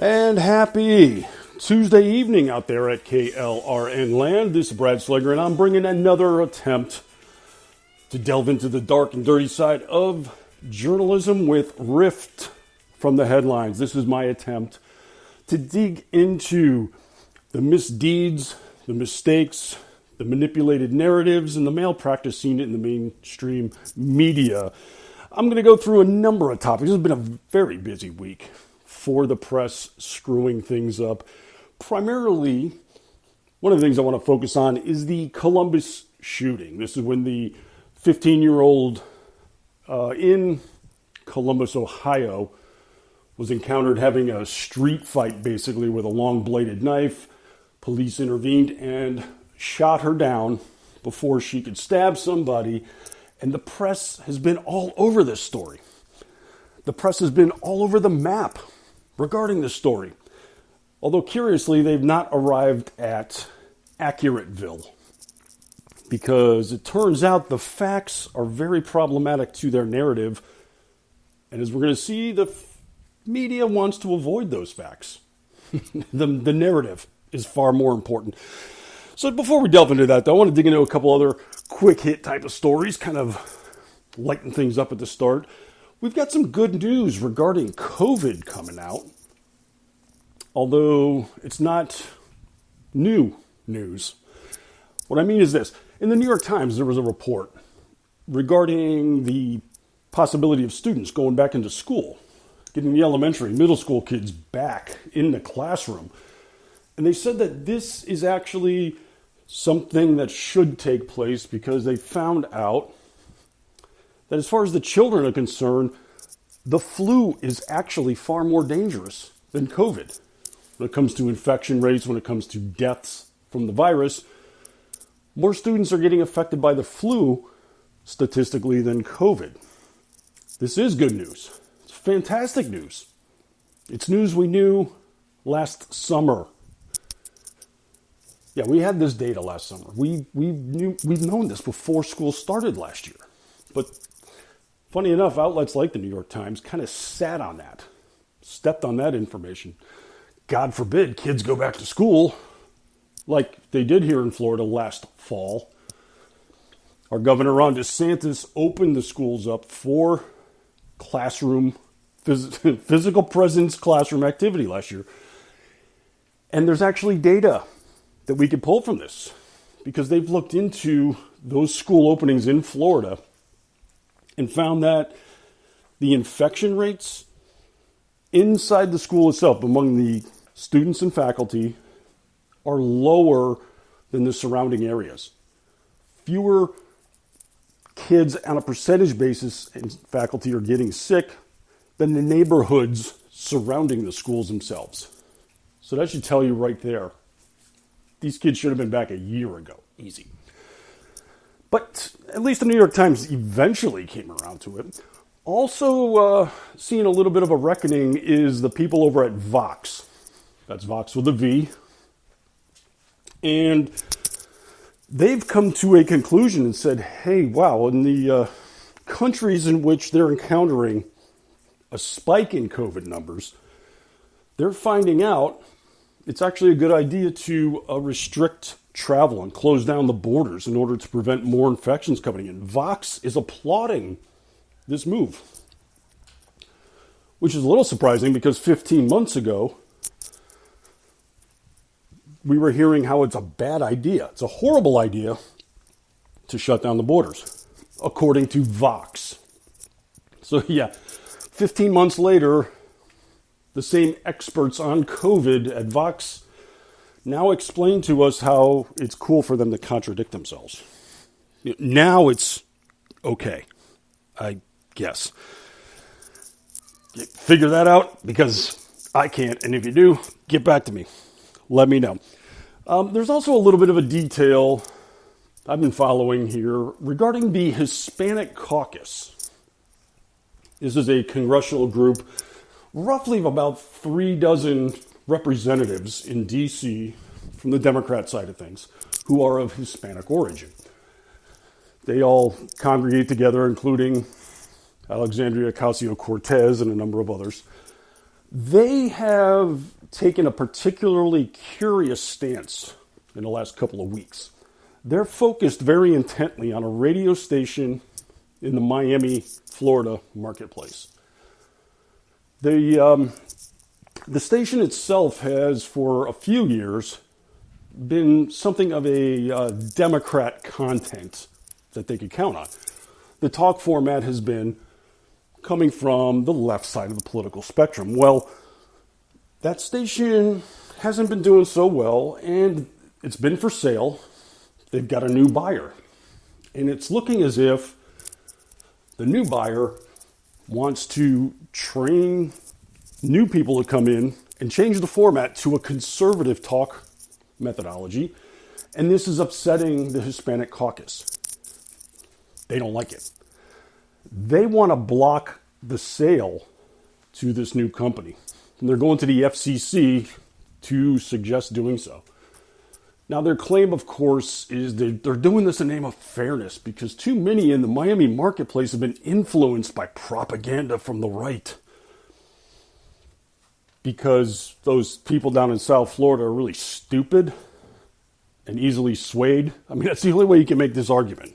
And happy Tuesday evening out there at KLRN Land. This is Brad Slager, and I'm bringing another attempt to delve into the dark and dirty side of journalism with Rift from the headlines. This is my attempt to dig into the misdeeds, the mistakes, the manipulated narratives, and the malpractice seen in the mainstream media. I'm going to go through a number of topics. This has been a very busy week for the press, screwing things up. Primarily, one of the things I want to focus on is the Columbus shooting. This is when the 15-year-old in Columbus, Ohio, was encountered having a street fight, basically, with a long-bladed knife. Police intervened and shot her down before she could stab somebody. And the press has been all over this story. The press has been all over the map regarding this story. Although, curiously, they've not arrived at Accurateville, because it turns out the facts are very problematic to their narrative. And as we're going to see, the media wants to avoid those facts. The narrative is far more important. So before we delve into that, though, I want to dig into a couple other quick hit type of stories, kind of lighten things up at the start. We've got some good news regarding COVID coming out, although it's not new news. What I mean is this. In the New York Times, there was a report regarding the possibility of students going back into school, getting the elementary, middle school kids back in the classroom. And they said that this is actually something that should take place because they found out that as far as the children are concerned, the flu is actually far more dangerous than COVID. When it comes to infection rates, when it comes to deaths from the virus, more students are getting affected by the flu statistically than COVID. This is good news. It's fantastic news. It's news we knew last summer. Yeah, we had this data last summer. We've known this before school started last year. But funny enough, outlets like the New York Times kind of sat on that, stepped on that information. God forbid kids go back to school like they did here in Florida last fall. Our governor, Ron DeSantis, opened the schools up for classroom, physical presence classroom activity last year. And there's actually data that we could pull from this, because they've looked into those school openings in Florida and found that the infection rates inside the school itself among the students and faculty are lower than the surrounding areas. Fewer kids on a percentage basis and faculty are getting sick than the neighborhoods surrounding the schools themselves. So that should tell you right there, these kids should have been back a year ago. Easy. But at least the New York Times eventually came around to it. Also seeing a little bit of a reckoning is the people over at Vox. That's Vox with a V. And they've come to a conclusion and said, hey, wow, in the countries in which they're encountering a spike in COVID numbers, they're finding out it's actually a good idea to restrict travel and close down the borders in order to prevent more infections coming in. Vox is applauding this move, which is a little surprising because 15 months ago, we were hearing how it's a bad idea. It's a horrible idea to shut down the borders, according to Vox. So yeah, 15 months later, the same experts on COVID at Vox now explain to us how it's cool for them to contradict themselves. Now it's okay, I guess. Figure that out, because I can't. And if you do, get back to me. Let me know. There's also a little bit of a detail I've been following here regarding the Hispanic Caucus. This is a congressional group, roughly of about 36 representatives in D.C. from the Democrat side of things who are of Hispanic origin. They all congregate together, including Alexandria Ocasio-Cortez and a number of others. They have taken a particularly curious stance in the last couple of weeks. They're focused very intently on a radio station in the Miami, Florida marketplace. The station itself has, for a few years, been something of a Democrat content that they could count on. The talk format has been coming from the left side of the political spectrum. Well, that station hasn't been doing so well, and it's been for sale. They've got a new buyer. And it's looking as if the new buyer wants to train new people to come in and change the format to a conservative talk methodology. And this is upsetting the Hispanic caucus. They don't like it. They want to block the sale to this new company. And they're going to the FCC to suggest doing so. Now, their claim, of course, is they're doing this in the name of fairness because too many in the Miami marketplace have been influenced by propaganda from the right. Because those people down in South Florida are really stupid and easily swayed. I mean, that's the only way you can make this argument.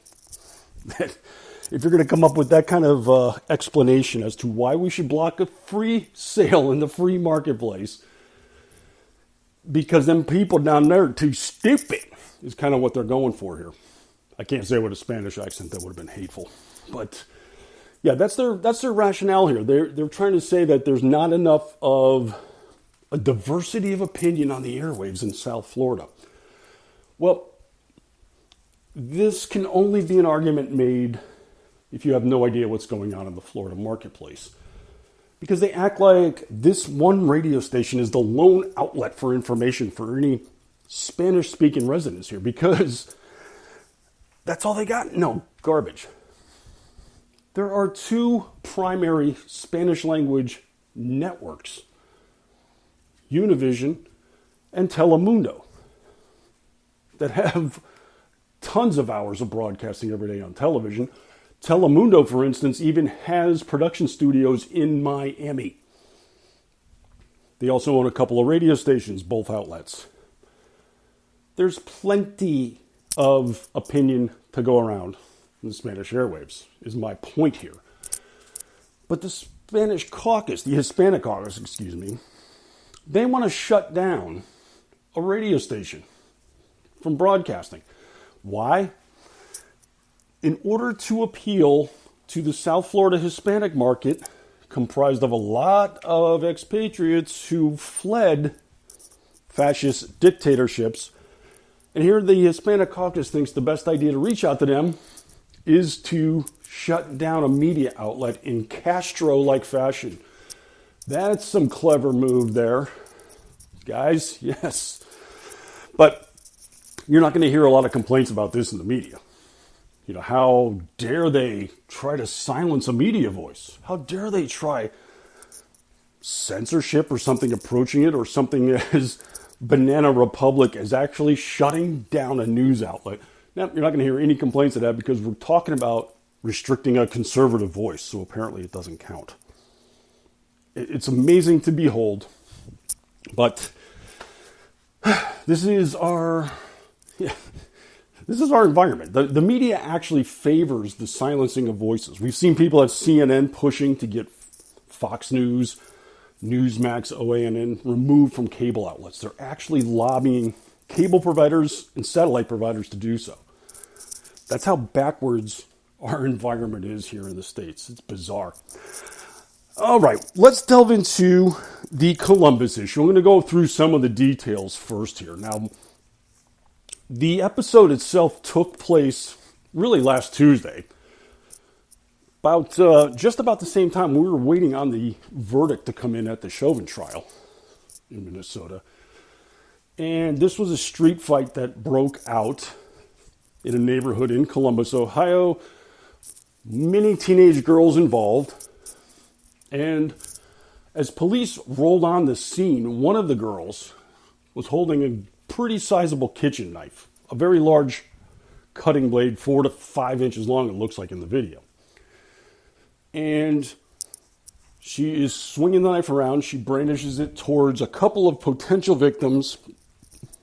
If you're going to come up with that kind of explanation as to why we should block a free sale in the free marketplace, because them people down there are too stupid, is kind of what they're going for here. I can't say it with a Spanish accent, that would have been hateful. But yeah, that's their rationale here. They're trying to say that there's not enough of a diversity of opinion on the airwaves in South Florida. Well, this can only be an argument made if you have no idea what's going on in the Florida marketplace. Because they act like this one radio station is the lone outlet for information for any Spanish-speaking residents here. Because that's all they got? No, garbage. There are two primary Spanish-language networks, Univision and Telemundo, that have tons of hours of broadcasting every day on television. Telemundo, for instance, even has production studios in Miami. They also own a couple of radio stations, both outlets. There's plenty of opinion to go around in the Spanish airwaves, is my point here. But the Hispanic caucus, they want to shut down a radio station from broadcasting. Why? In order to appeal to the South Florida Hispanic market, comprised of a lot of expatriates who fled fascist dictatorships, and here the Hispanic caucus thinks the best idea to reach out to them is to shut down a media outlet in Castro-like fashion. That's some clever move there, guys, yes. But you're not going to hear a lot of complaints about this in the media. You know, how dare they try to silence a media voice? How dare they try censorship or something approaching it, or something as banana republic as actually shutting down a news outlet? Now, you're not going to hear any complaints of that because we're talking about restricting a conservative voice, so apparently it doesn't count. It's amazing to behold, but this is our environment. The media actually favors the silencing of voices. We've seen people at CNN pushing to get Fox News, Newsmax, OANN removed from cable outlets. They're actually lobbying cable providers and satellite providers to do so. That's how backwards our environment is here in the States. It's bizarre. All right, let's delve into the Columbus issue. I'm going to go through some of the details first here. Now, the episode itself took place really last Tuesday, just about the same time we were waiting on the verdict to come in at the Chauvin trial in Minnesota. And this was a street fight that broke out in a neighborhood in Columbus, Ohio. Many teenage girls involved. And as police rolled on the scene, one of the girls was holding a pretty sizable kitchen knife, a very large cutting blade, 4 to 5 inches long, it looks like in the video. And She is swinging the knife around. She brandishes it towards a couple of potential victims,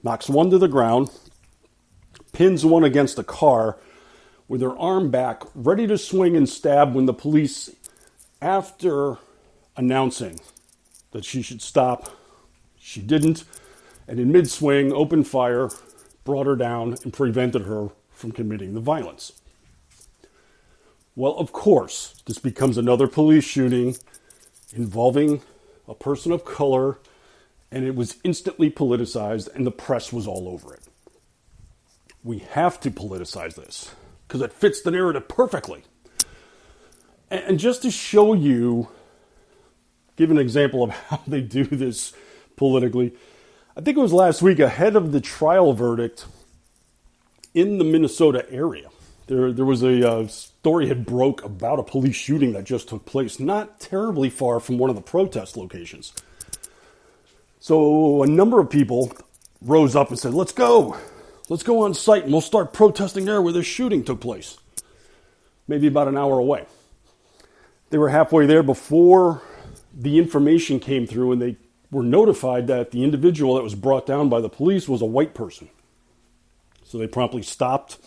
knocks one to the ground, pins one against a car with her arm back, ready to swing and stab when the police, after announcing that she should stop, she didn't, and in mid-swing, opened fire, brought her down, and prevented her from committing the violence. Well, of course, this becomes another police shooting involving a person of color, and it was instantly politicized, and the press was all over it. We have to politicize this because it fits the narrative perfectly. And just to show you, give an example of how they do this politically, I think it was last week ahead of the trial verdict in the Minnesota area. There was a story had broke about a police shooting that just took place not terribly far from one of the protest locations. So a number of people rose up and said, let's go on site and we'll start protesting there where this shooting took place. Maybe about an hour away. They were halfway there before the information came through and they were notified that the individual that was brought down by the police was a white person. So they promptly stopped,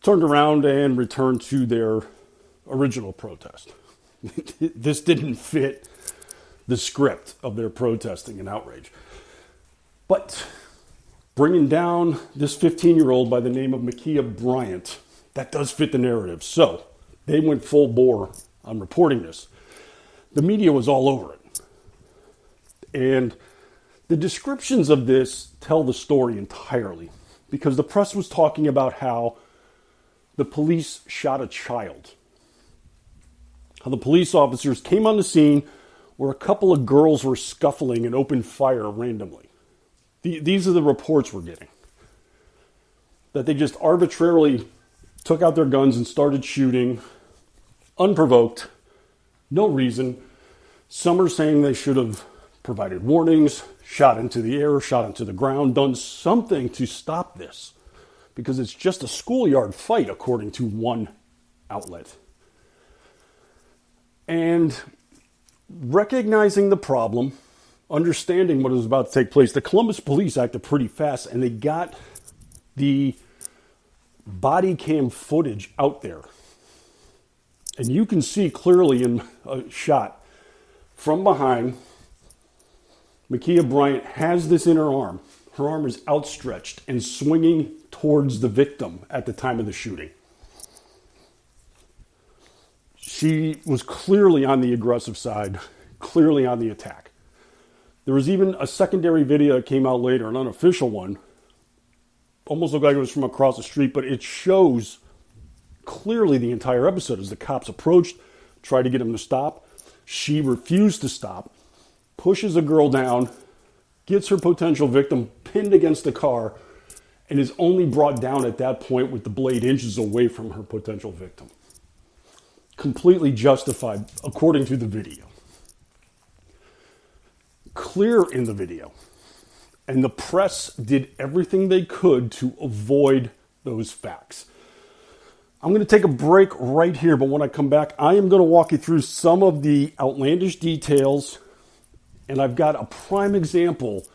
turned around, and returned to their original protest. This didn't fit the script of their protesting and outrage. But bringing down this 15-year-old by the name of Ma'Khia Bryant, that does fit the narrative. So they went full bore on reporting this. The media was all over it. And the descriptions of this tell the story entirely, because the press was talking about how the police shot a child. How the police officers came on the scene where a couple of girls were scuffling and opened fire randomly. These are the reports we're getting. That they just arbitrarily took out their guns and started shooting, unprovoked, no reason. Some are saying they should have provided warnings, shot into the air, shot into the ground, done something to stop this. Because it's just a schoolyard fight, according to one outlet. And recognizing the problem, understanding what was about to take place, the Columbus police acted pretty fast, and they got the body cam footage out there. And you can see clearly in a shot from behind, Ma'Khia Bryant has this in her arm. Her arm is outstretched and swinging towards the victim at the time of the shooting. She was clearly on the aggressive side, clearly on the attack. There was even a secondary video that came out later, an unofficial one. Almost looked like it was from across the street, but it shows clearly the entire episode as the cops approached, tried to get him to stop. She refused to stop, pushes a girl down, gets her potential victim pinned against the car, and is only brought down at that point with the blade inches away from her potential victim. Completely justified, according to the video. Clear in the video. And the press did everything they could to avoid those facts. I'm going to take a break right here, but when I come back, I am going to walk you through some of the outlandish details, and I've got a prime example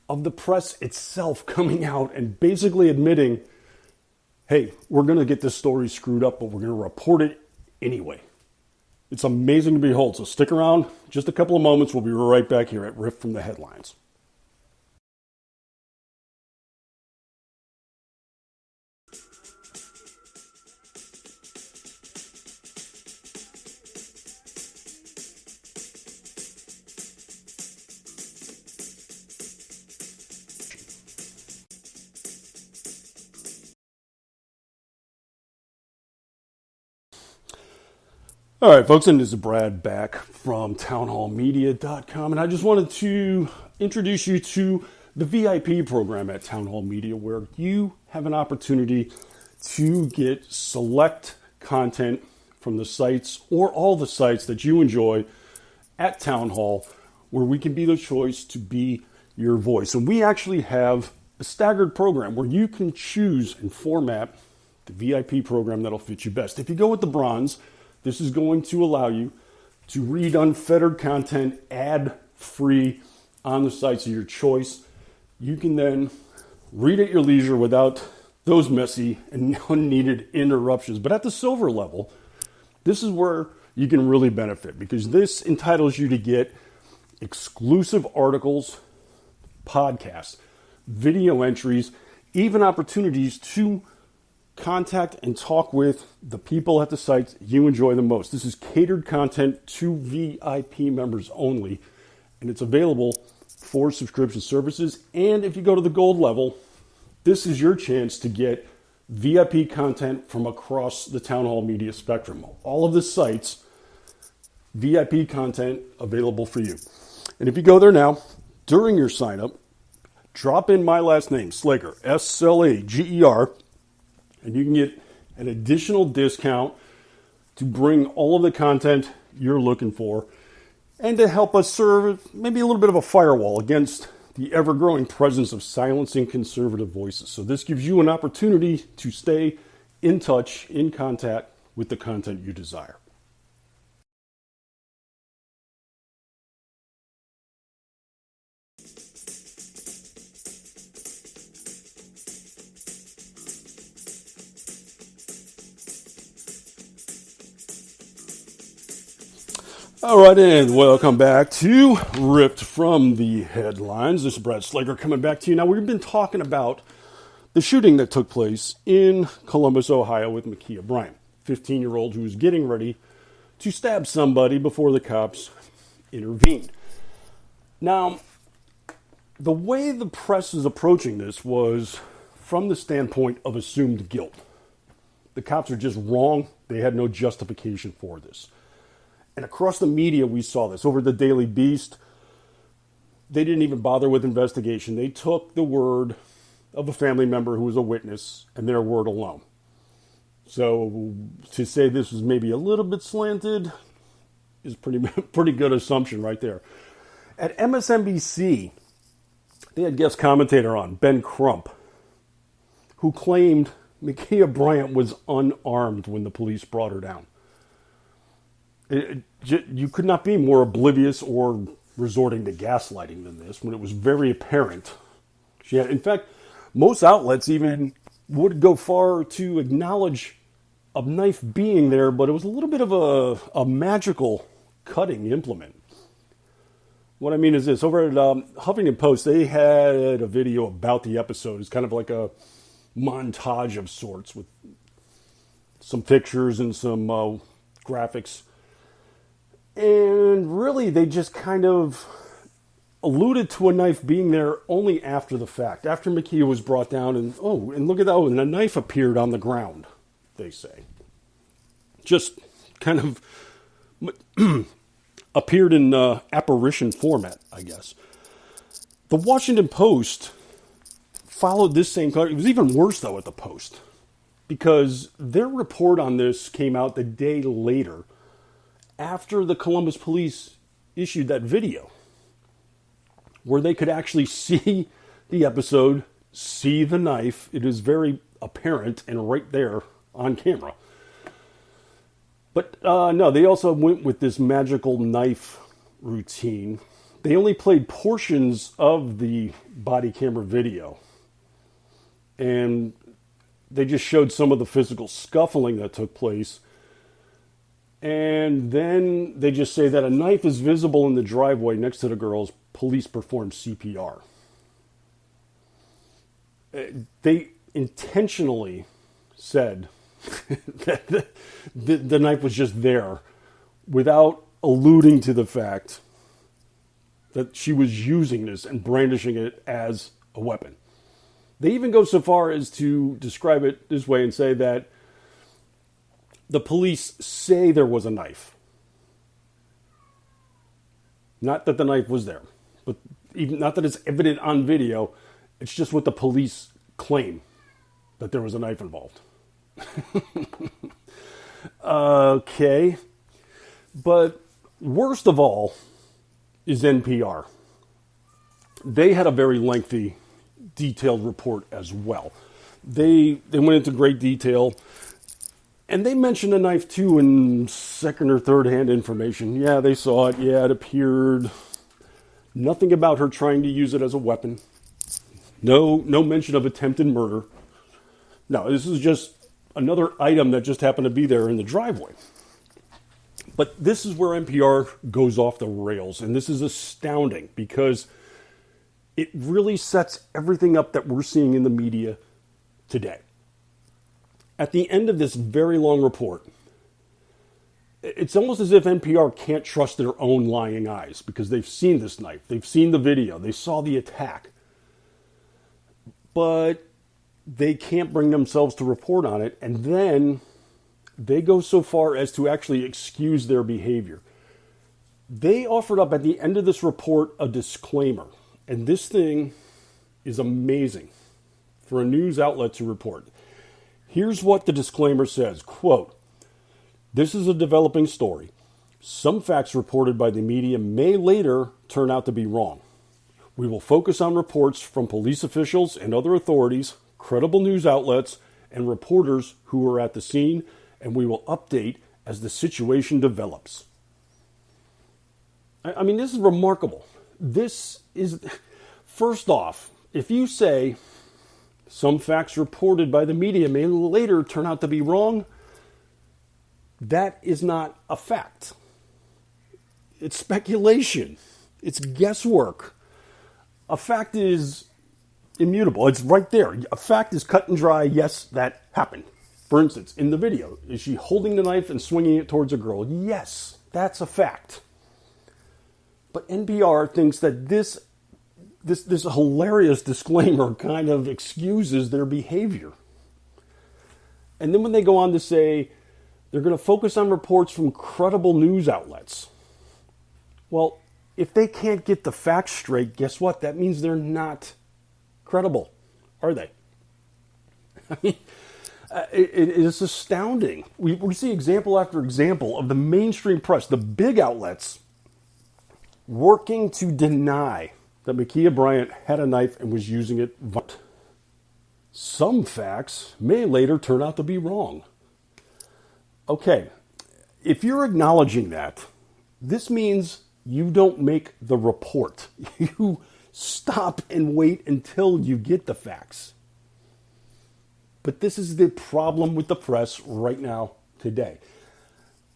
of the press itself coming out and basically admitting, hey, we're going to get this story screwed up, but we're going to report it anyway. It's amazing to behold, so stick around. Just a couple of moments. We'll be right back here at Riff from the Headlines. All right, folks, and this is Brad back from townhallmedia.com, and I just wanted to introduce you to the VIP program at Town Hall Media, where you have an opportunity to get select content from the sites or all the sites that you enjoy at Town Hall, where we can be the choice to be your voice. And we actually have a staggered program where you can choose and format the VIP program that'll fit you best. If you go with the bronze, this is going to allow you to read unfettered content ad-free on the sites of your choice. You can then read at your leisure without those messy and unneeded interruptions. But at the silver level, this is where you can really benefit, because this entitles you to get exclusive articles, podcasts, video entries, even opportunities to contact and talk with the people at the sites you enjoy the most. This is catered content to VIP members only, and it's available for subscription services. And if you go to the gold level, this is your chance to get VIP content from across the Town Hall media spectrum. All of the sites, VIP content available for you. And if you go there now, during your sign up, drop in my last name, Slager, Slager, and you can get an additional discount to bring all of the content you're looking for and to help us serve maybe a little bit of a firewall against the ever-growing presence of silencing conservative voices. So this gives you an opportunity to stay in touch, in contact with the content you desire. All right, and welcome back to Ripped from the Headlines. This is Brad Slager coming back to you. Now, we've been talking about the shooting that took place in Columbus, Ohio with Ma'Khia Bryant, 15-year-old who was getting ready to stab somebody before the cops intervened. Now, the way the press is approaching this was from the standpoint of assumed guilt. The cops are just wrong. They had no justification for this. And across the media, we saw this. Over the Daily Beast, they didn't even bother with investigation. They took the word of a family member who was a witness and their word alone. So to say this was maybe a little bit slanted is pretty good assumption right there. At MSNBC, they had guest commentator on, Ben Crump, who claimed Ma'Khia Bryant was unarmed when the police brought her down. You could not be more oblivious or resorting to gaslighting than this when it was very apparent. In fact, most outlets even would go far to acknowledge a knife being there, but it was a little bit of a magical cutting implement. What I mean is this. Over at Huffington Post, they had a video about the episode. It's kind of like a montage of sorts with some pictures and some graphics. And really, they just kind of alluded to a knife being there only after the fact. After Ma'Khia was brought down, and look at that, and a knife appeared on the ground, they say. Just kind of appeared in apparition format, I guess. The Washington Post followed this same color. It was even worse, though, at the Post, because their report on this came out the day later, after the Columbus police issued that video, where they could actually see the episode, see the knife. It is very apparent and right there on camera. But no, they also went with this magical knife routine. They only played portions of the body camera video. And they just showed some of the physical scuffling that took place. And then they just say that a knife is visible in the driveway next to the girls. Police performed CPR. They intentionally said that the knife was just there without alluding to the fact that she was using this and brandishing it as a weapon. They even go so far as to describe it this way and say that the police say there was a knife. Not that the knife was there, but even not that it's evident on video. It's just what the police claim, that there was a knife involved. Okay. But worst of all is NPR. They had a very lengthy, detailed report as well. They went into great detail And they mentioned a knife too in second or third hand information. Yeah, they saw it. Yeah, it appeared. Nothing about her trying to use it as a weapon. No mention of attempted murder. No, this is just another item that just happened to be there in the driveway. But this is where NPR goes off the rails, and this is astounding because it really sets everything up that we're seeing in the media today. At the end of this very long report, it's almost as if NPR can't trust their own lying eyes because they've seen this knife, they've seen the video, they saw the attack. But they can't bring themselves to report on it, and then they go so far as to actually excuse their behavior. They offered up at the end of this report a disclaimer, and this thing is amazing for a news outlet to report. Here's what the disclaimer says, quote, "This is a developing story. Some facts reported by the media may later turn out to be wrong. We will focus on reports from police officials and other authorities, credible news outlets, and reporters who were at the scene, and we will update as the situation develops." I mean, this is remarkable. This is, first off, if you say some facts reported by the media may later turn out to be wrong, that is not a fact. It's speculation. It's guesswork. A fact is immutable. It's right there. A fact is cut and dry. Yes, that happened. For instance, in the video, is she holding the knife and swinging it towards a girl? Yes, that's a fact. But NPR thinks that this hilarious disclaimer kind of excuses their behavior. And then when they go on to say they're going to focus on reports from credible news outlets. Well, if they can't get the facts straight, guess what? That means they're not credible, are they? I mean, it is astounding. We see example after example of the mainstream press, the big outlets, working to deny that Ma'Khia Bryant had a knife and was using it. Some facts may later turn out to be wrong. Okay, if you're acknowledging that, this means you don't make the report. You stop and wait until you get the facts. But this is the problem with the press right now, today.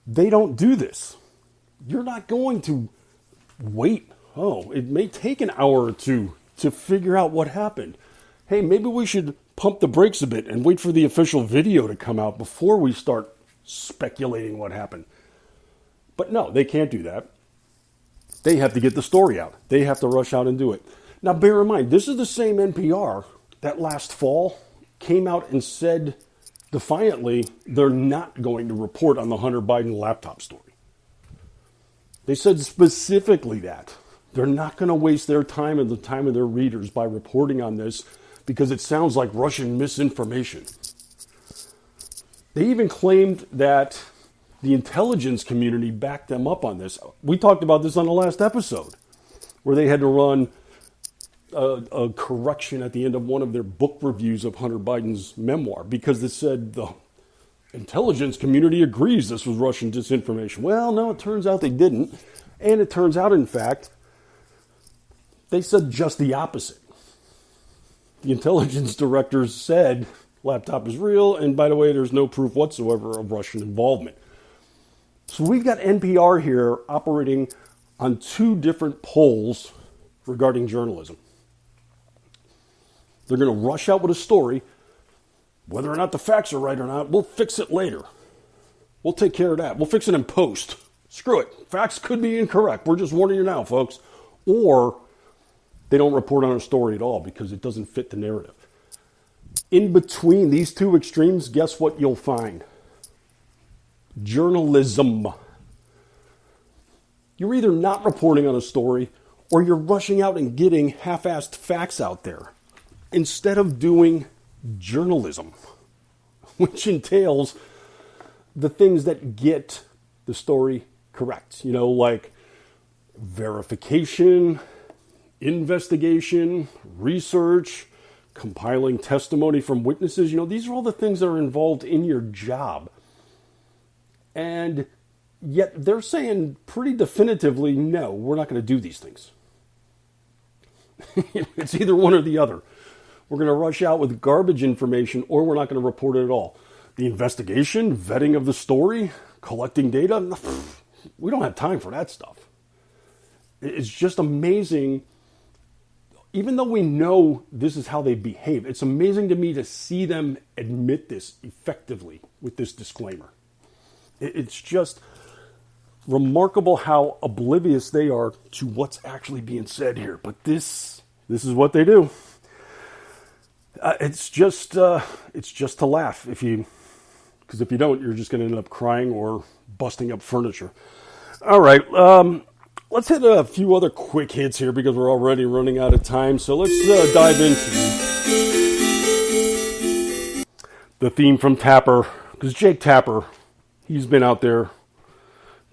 They don't do this. You're not going to wait. Oh, it may take an hour or two to figure out what happened. Hey, maybe we should pump the brakes a bit and wait for the official video to come out before we start speculating what happened. But no, they can't do that. They have to get the story out. They have to rush out and do it. Now, bear in mind, this is the same NPR that last fall came out and said defiantly they're not going to report on the Hunter Biden laptop story. They said specifically that. They're not going to waste their time and the time of their readers by reporting on this because it sounds like Russian misinformation. They even claimed that the intelligence community backed them up on this. We talked about this on the last episode, where they had to run a correction at the end of one of their book reviews of Hunter Biden's memoir because it said the intelligence community agrees this was Russian disinformation. Well, no, it turns out they didn't. And it turns out, in fact, they said just the opposite. The intelligence directors said laptop is real, and by the way, there's no proof whatsoever of Russian involvement. So we've got NPR here operating on two different poles regarding journalism. They're going to rush out with a story. Whether or not the facts are right or not, we'll fix it later. We'll take care of that. We'll fix it in post. Screw it. Facts could be incorrect. We're just warning you now, folks. Or they don't report on a story at all because it doesn't fit the narrative. In between these two extremes, guess what you'll find? Journalism. You're either not reporting on a story or you're rushing out and getting half-assed facts out there instead of doing journalism, which entails the things that get the story correct. You know, like verification, investigation, research, compiling testimony from witnesses. You know, these are all the things that are involved in your job. And yet they're saying pretty definitively, no, we're not going to do these things. It's either one or the other. We're going to rush out with garbage information, or we're not going to report it at all. The investigation, vetting of the story, collecting data, we don't have time for that stuff. It's just amazing. Even though we know this is how they behave, it's amazing to me to see them admit this effectively with this disclaimer. It's just remarkable how oblivious they are to what's actually being said here. But this is what they do. It's just to laugh because if you don't, you're just going to end up crying or busting up furniture. All right, let's hit a few other quick hits here because we're already running out of time. So let's dive into the theme from Tapper, because Jake Tapper, he's been out there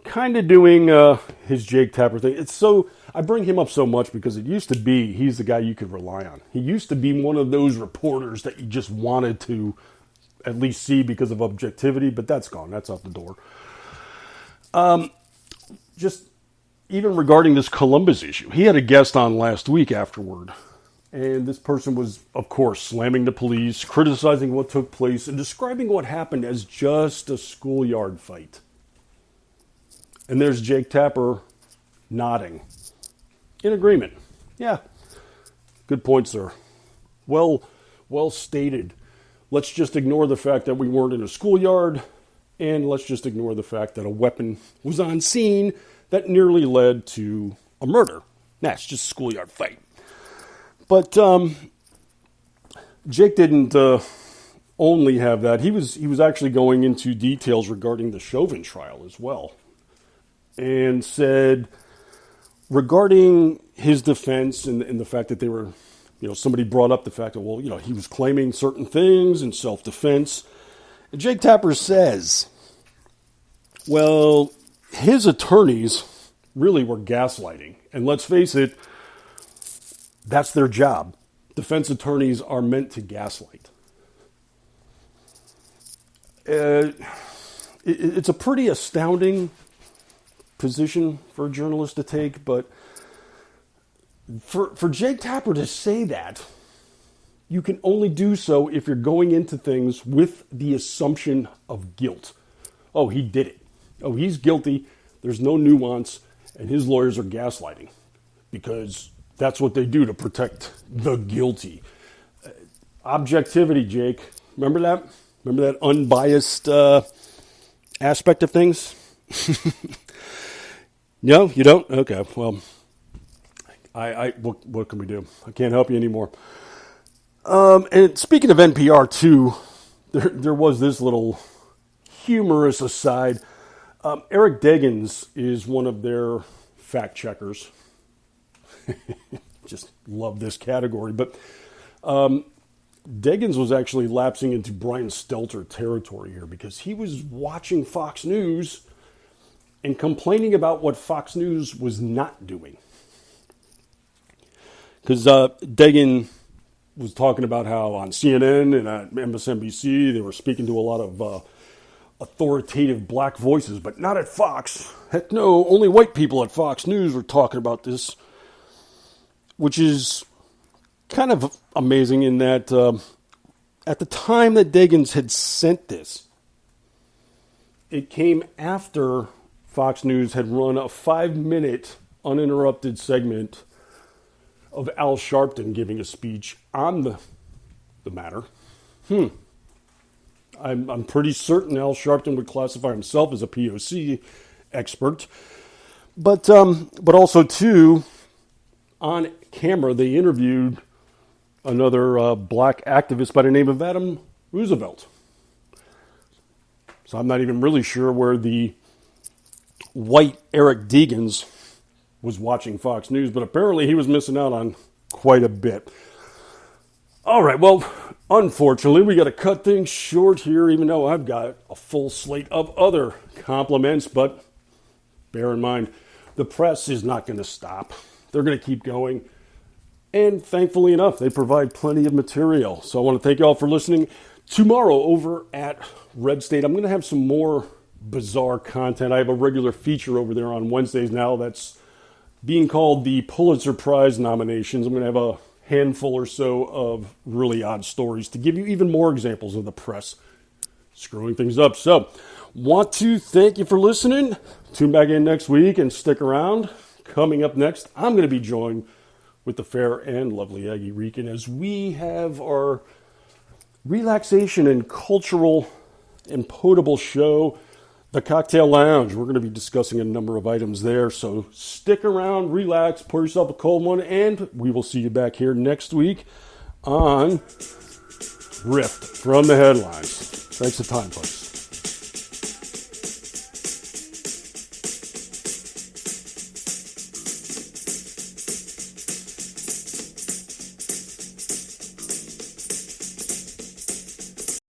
kind of doing his Jake Tapper thing. I bring him up so much because it used to be he's the guy you could rely on. He used to be one of those reporters that you just wanted to at least see because of objectivity, but that's gone. That's out the door. Just even regarding this Columbus issue, he had a guest on last week afterward, and this person was, of course, slamming the police, criticizing what took place, and describing what happened as just a schoolyard fight. And there's Jake Tapper nodding. In agreement. Yeah. Good point, sir. Well stated. Let's just ignore the fact that we weren't in a schoolyard, and let's just ignore the fact that a weapon was on scene that nearly led to a murder. It's just a schoolyard fight. But Jake didn't only have that. He was actually going into details regarding the Chauvin trial as well, and said regarding his defense and the fact that they were, somebody brought up the fact that, he was claiming certain things in self-defense. And Jake Tapper says, well, his attorneys really were gaslighting. And let's face it, that's their job. Defense attorneys are meant to gaslight. It's a pretty astounding position for a journalist to take, but for Jake Tapper to say that, you can only do so if you're going into things with the assumption of guilt. Oh, he did it. Oh, he's guilty. There's no nuance, and his lawyers are gaslighting because that's what they do to protect the guilty. Objectivity, Jake. Remember that? Remember that unbiased aspect of things? No, you don't? Okay, well, what can we do? I can't help you anymore. And speaking of NPR, too, there was this little humorous aside. Eric Deggans is one of their fact checkers. Just love this category. But Deggans was actually lapsing into Brian Stelter territory here because he was watching Fox News and complaining about what Fox News was not doing. Because Deggans was talking about how on CNN and at MSNBC they were speaking to a lot of authoritative black voices, but not at Fox. Heck no, only white people at Fox News were talking about this, which is kind of amazing in that at the time that Deggans had sent this, it came after Fox News had run a 5-minute uninterrupted segment of Al Sharpton giving a speech on the matter. I'm pretty certain Al Sharpton would classify himself as a POC expert. But also, too, on camera, they interviewed another black activist by the name of Adam Roosevelt. So I'm not even really sure where the white Eric Deggans was watching Fox News, but apparently he was missing out on quite a bit. All right, well, unfortunately, we got to cut things short here, even though I've got a full slate of other compliments, but bear in mind, the press is not going to stop. They're going to keep going, and thankfully enough, they provide plenty of material. So I want to thank you all for listening. Tomorrow over at Red State, I'm going to have some more bizarre content. I have a regular feature over there on Wednesdays now that's being called the Pulitzer Prize nominations. I'm going to have a handful or so of really odd stories to give you even more examples of the press screwing things up. So, want to thank you for listening. Tune back in next week and stick around. Coming up next, I'm going to be joined with the fair and lovely Aggie Rican as we have our relaxation and cultural and potable show, The Cocktail Lounge. We're going to be discussing a number of items there, so stick around, relax, pour yourself a cold one, and we will see you back here next week on Rift from the Headlines. Thanks for the time, folks.